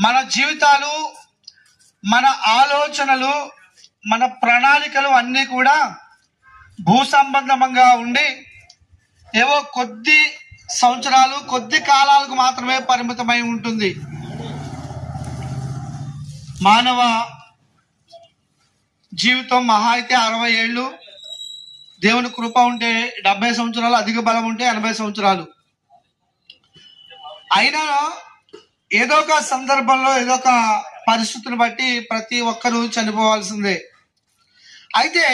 మన జీవితాలు, మన ఆలోచనలు, మన ప్రణాళికలు అన్నీ కూడా భూ సంబంధంగా ఉండి ఏవో కొద్ది సంవత్సరాలు, కొద్ది కాలాలకు మాత్రమే పరిమితమై ఉంటుంది. మానవ జీవితం మహా అయితే 60 ఏళ్ళు, దేవుని కృప ఉంటే 70 సంవత్సరాలు, అధిక బలం ఉంటే 80 సంవత్సరాలు. అయినా ఏదో ఒక సందర్భంలో, ఏదో ఒక పరిస్థితిని బట్టి ప్రతి ఒక్కరూ చనిపోవాల్సిందే. అయితే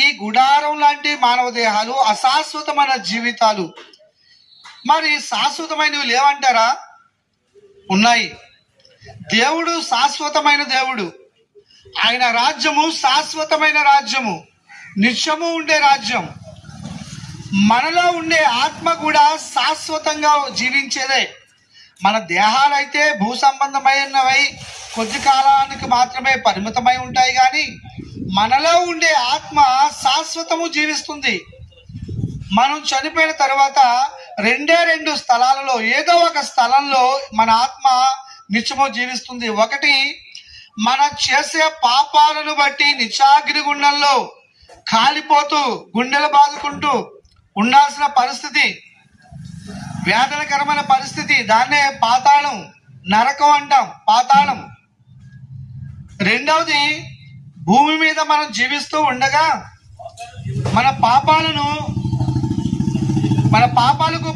ఈ గుడారం లాంటి మానవ దేహాలు అశాశ్వతమైన జీవితాలు. మరి శాశ్వతమైనవి లేవంటారా? ఉన్నాయి. దేవుడు శాశ్వతమైన దేవుడు. ఆయన రాజ్యము శాశ్వతమైన రాజ్యము, నిత్యము ఉండే రాజ్యం. మనలో ఉండే ఆత్మ కూడా శాశ్వతంగా జీవించేదే. మన దేహాలైతే భూ సంబంధమైనవై కొద్ది కాలానికి మాత్రమే పరిమితమై ఉంటాయి, కానీ మనలో ఉండే ఆత్మ శాశ్వతము జీవిస్తుంది. మనం చనిపోయిన తర్వాత రెండు స్థలాలలో ఏదో ఒక స్థలంలో మన ఆత్మ నిత్యము జీవిస్తుంది. ఒకటి, మనం చేసే పాపాలను బట్టి నిత్యాగ్నిగుండంలో కాలిపోతూ గుండెలు బాదుకుంటూ ఉండాల్సిన పరిస్థితి, వేదనకరమైన పరిస్థితి. దాన్నే పాతాళం, నరకం అంటాం, పాతాళం. రెండవది, భూమి మీద మనం జీవిస్తూ ఉండగా మన పాపాలకు